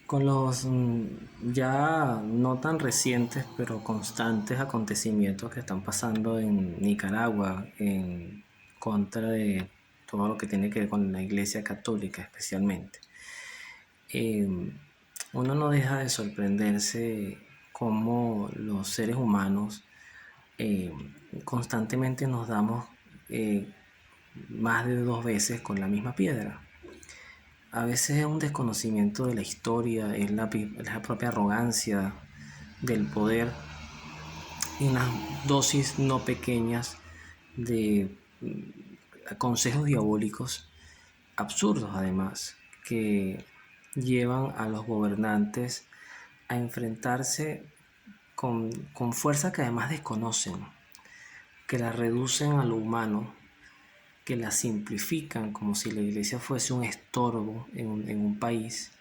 Con los ya no tan recientes, pero constantes acontecimientos que están pasando en Nicaragua en contra de todo lo que tiene que ver con la Iglesia Católica especialmente, eh, uno no deja de sorprenderse cómo los seres humanos eh, constantemente nos damos eh, más de dos veces con la misma piedra. A veces es un desconocimiento de la historia, es la propia arrogancia del poder y unas dosis no pequeñas de consejos diabólicos, absurdos además, que llevan a los gobernantes a enfrentarse con fuerzas que además desconocen, que la reducen a lo humano, que la simplifican como si la iglesia fuese un estorbo en un país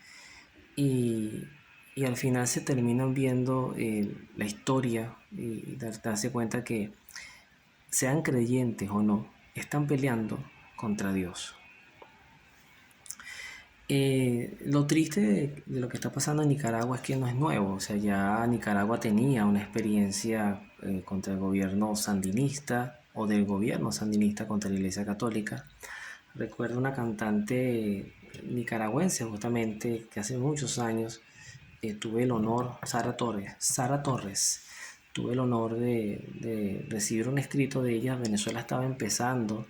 y, y al final se terminan viendo la historia y darse cuenta que sean creyentes o no, están peleando contra Dios. Lo triste de lo que está pasando en Nicaragua es que no es nuevo, o sea, ya Nicaragua tenía una experiencia contra el gobierno sandinista o del gobierno sandinista contra la Iglesia Católica. Recuerdo una cantante nicaragüense justamente que hace muchos años tuve el honor, Sara Torres, tuve el honor de recibir un escrito de ella. Venezuela estaba empezando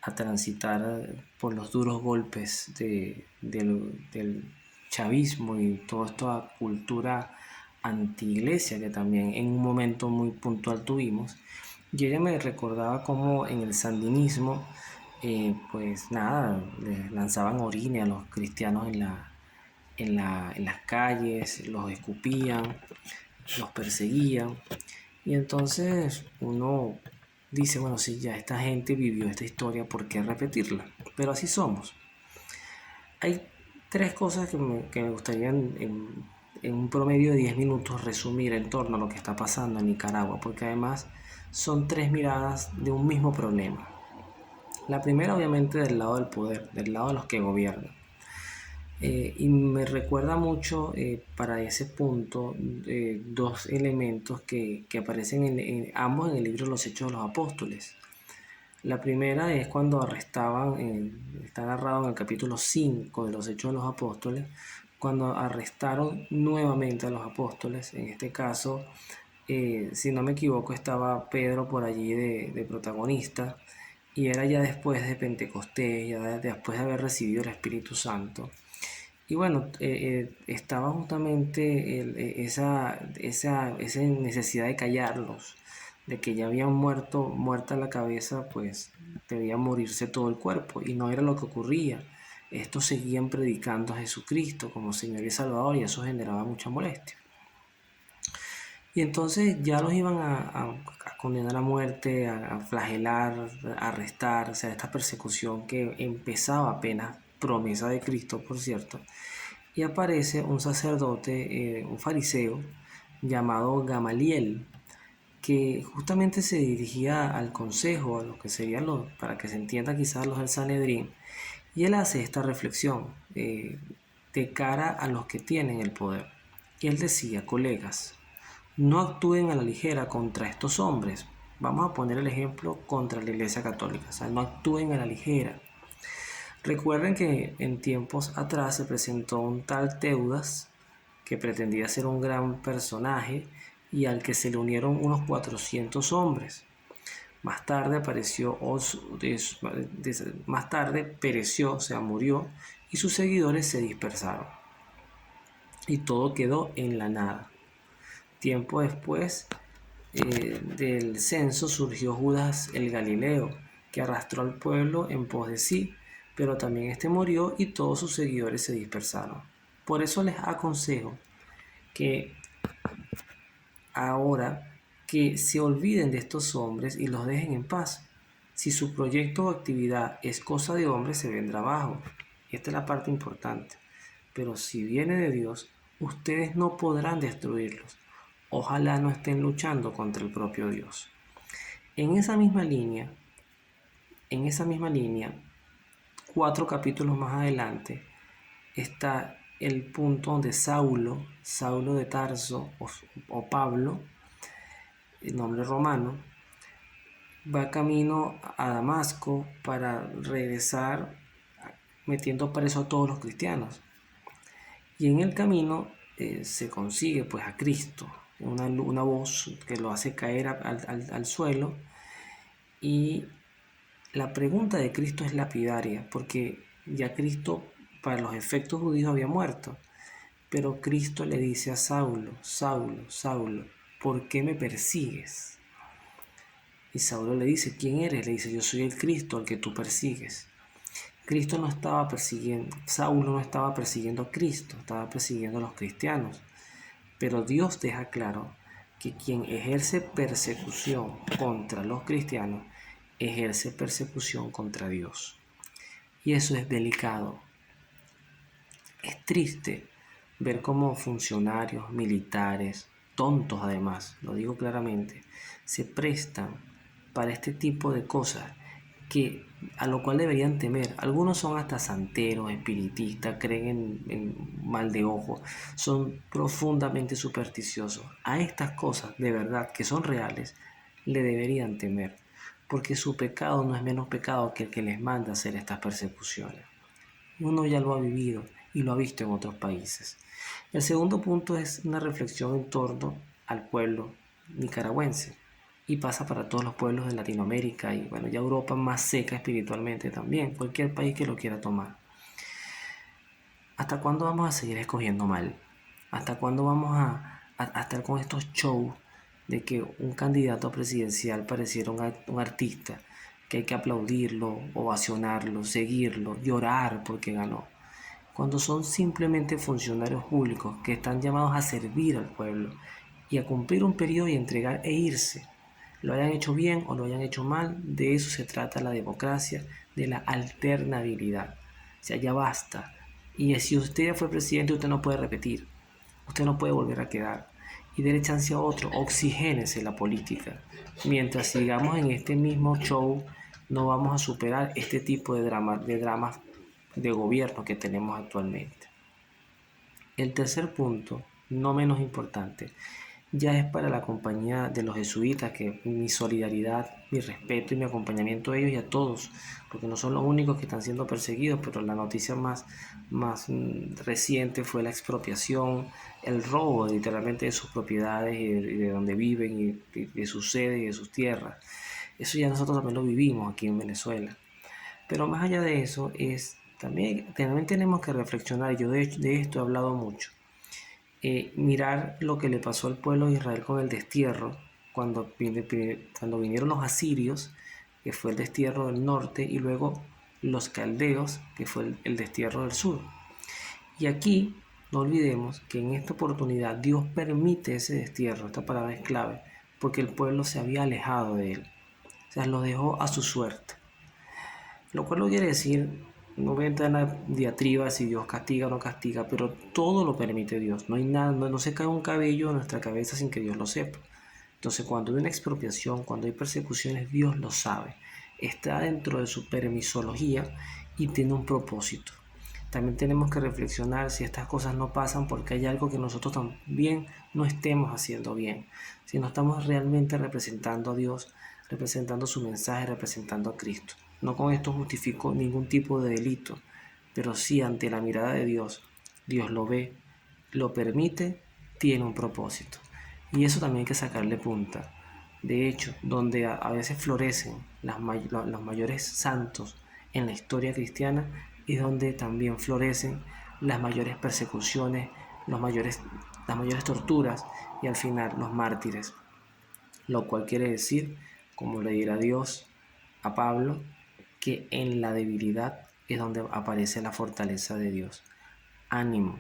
a transitar por los duros golpes del chavismo y toda esta cultura anti-iglesia que también en un momento muy puntual tuvimos. Y ella me recordaba cómo en el sandinismo, pues nada, les lanzaban orines a los cristianos en las calles, los escupían, los perseguían. Y entonces uno dice, bueno, si ya esta gente vivió esta historia, ¿por qué repetirla? Pero así somos. Hay tres cosas que me gustaría en un promedio de 10 minutos resumir en torno a lo que está pasando en Nicaragua, porque además son tres miradas de un mismo problema. La primera obviamente del lado del poder, del lado de los que gobiernan. Y me recuerda mucho para ese punto dos elementos que aparecen ambos en el libro de los Hechos de los Apóstoles. La primera es cuando arrestaban, está narrado en el capítulo 5 de los Hechos de los Apóstoles, cuando arrestaron nuevamente a los apóstoles. En este caso, si no me equivoco, estaba Pedro por allí de protagonista, y era ya después de Pentecostés, ya después de haber recibido el Espíritu Santo. Y bueno, estaba justamente esa necesidad de callarlos, de que ya habían muerta la cabeza, pues debía morirse todo el cuerpo, y no era lo que ocurría. Estos seguían predicando a Jesucristo como Señor y Salvador, y eso generaba mucha molestia. Y entonces ya los iban a condenar a muerte, a flagelar, a arrestar, o sea, esta persecución que empezaba apenas, promesa de Cristo, por cierto. Y aparece un sacerdote, un fariseo, llamado Gamaliel, que justamente se dirigía al consejo, a lo que serían los, para que se entienda quizás los del Sanedrín, y él hace esta reflexión de cara a los que tienen el poder. Y él decía, colegas, no actúen a la ligera contra estos hombres. Vamos a poner el ejemplo contra la Iglesia Católica, o sea, no actúen a la ligera. Recuerden que en tiempos atrás se presentó un tal Teudas que pretendía ser un gran personaje y al que se le unieron unos 400 hombres. Más tarde pereció, o sea, murió, y sus seguidores se dispersaron. Y todo quedó en la nada. Tiempo después del censo surgió Judas el Galileo, que arrastró al pueblo en pos de sí, pero también este murió y todos sus seguidores se dispersaron. Por eso les aconsejo que ahora que se olviden de estos hombres y los dejen en paz. Si su proyecto o actividad es cosa de hombres, se vendrá abajo. Esta es la parte importante. Pero si viene de Dios, ustedes no podrán destruirlos. Ojalá no estén luchando contra el propio Dios. En esa misma línea, en esa misma línea, 4 capítulos más adelante, está el punto donde Saulo de Tarso o Pablo, el nombre romano, va camino a Damasco para regresar metiendo preso a todos los cristianos. Y en el camino se consigue pues a Cristo, una voz que lo hace caer al suelo, y la pregunta de Cristo es lapidaria, porque ya Cristo para los efectos judíos había muerto, pero Cristo le dice a Saulo, Saulo, Saulo, ¿por qué me persigues? Y Saulo le dice, ¿quién eres? Le dice, yo soy el Cristo al que tú persigues. Cristo no estaba persiguiendo, Saulo no estaba persiguiendo a Cristo, estaba persiguiendo a los cristianos. Pero Dios deja claro que quien ejerce persecución contra los cristianos, ejerce persecución contra Dios. Y eso es delicado. Es triste ver cómo funcionarios militares, tontos además, lo digo claramente, se prestan para este tipo de cosas a lo cual deberían temer. Algunos son hasta santeros, espiritistas, creen en mal de ojo, son profundamente supersticiosos. A estas cosas de verdad que son reales le deberían temer, porque su pecado no es menos pecado que el que les manda hacer estas persecuciones. Uno ya lo ha vivido y lo ha visto en otros países. El segundo punto es una reflexión en torno al pueblo nicaragüense, y pasa para todos los pueblos de Latinoamérica y bueno, ya Europa más seca espiritualmente también, cualquier país que lo quiera tomar. ¿Hasta cuándo vamos a seguir escogiendo mal? ¿Hasta cuándo vamos a estar con estos shows de que un candidato presidencial pareciera un artista, que hay que aplaudirlo, ovacionarlo, seguirlo, llorar porque ganó? Cuando son simplemente funcionarios públicos que están llamados a servir al pueblo y a cumplir un periodo y entregar e irse. Lo hayan hecho bien o lo hayan hecho mal, de eso se trata la democracia, de la alternabilidad. O sea, ya basta. Y si usted ya fue presidente, usted no puede repetir. Usted no puede volver a quedar. Y déle chance a otro, oxigénese la política. Mientras sigamos en este mismo show, no vamos a superar este tipo de dramas de gobierno que tenemos actualmente. El tercer punto, no menos importante, ya es para la compañía de los jesuitas, que mi solidaridad, mi respeto y mi acompañamiento a ellos y a todos, porque no son los únicos que están siendo perseguidos, pero la noticia más reciente fue la expropiación, el robo literalmente de sus propiedades y de donde viven y de su sede y de sus tierras. Eso ya nosotros también lo vivimos aquí en Venezuela. Pero más allá de eso, también tenemos que reflexionar, yo de esto he hablado mucho, mirar lo que le pasó al pueblo de Israel con el destierro, cuando vinieron los asirios, que fue el destierro del norte, y luego los caldeos, que fue el destierro del sur. Y aquí no olvidemos que en esta oportunidad Dios permite ese destierro, esta palabra es clave, porque el pueblo se había alejado de él, o sea, lo dejó a su suerte. Lo cual no quiere decir, no voy a entrar en la diatriba si Dios castiga o no castiga, pero todo lo permite Dios. No hay nada, no se cae un cabello de nuestra cabeza sin que Dios lo sepa. Entonces, cuando hay una expropiación, cuando hay persecuciones, Dios lo sabe. Está dentro de su permisología y tiene un propósito. También tenemos que reflexionar si estas cosas no pasan porque hay algo que nosotros también no estemos haciendo bien. Si no estamos realmente representando a Dios, representando su mensaje, representando a Cristo. No con esto justifico ningún tipo de delito, pero sí ante la mirada de Dios. Dios lo ve, lo permite, tiene un propósito. Y eso también hay que sacarle punta. De hecho, donde a veces florecen los mayores santos en la historia cristiana, es donde también florecen las mayores persecuciones, las mayores torturas y al final los mártires. Lo cual quiere decir, como le dirá Dios a Pablo, que en la debilidad es donde aparece la fortaleza de Dios. Ánimo,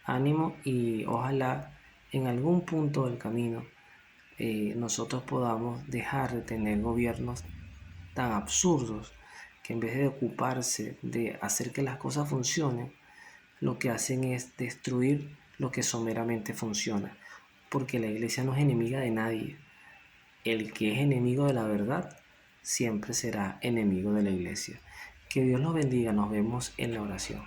ánimo, y ojalá en algún punto del camino nosotros podamos dejar de tener gobiernos tan absurdos que en vez de ocuparse de hacer que las cosas funcionen, lo que hacen es destruir lo que someramente funciona. Porque la iglesia no es enemiga de nadie. El que es enemigo de la verdad siempre será enemigo de la iglesia. Que Dios los bendiga. Nos vemos en la oración.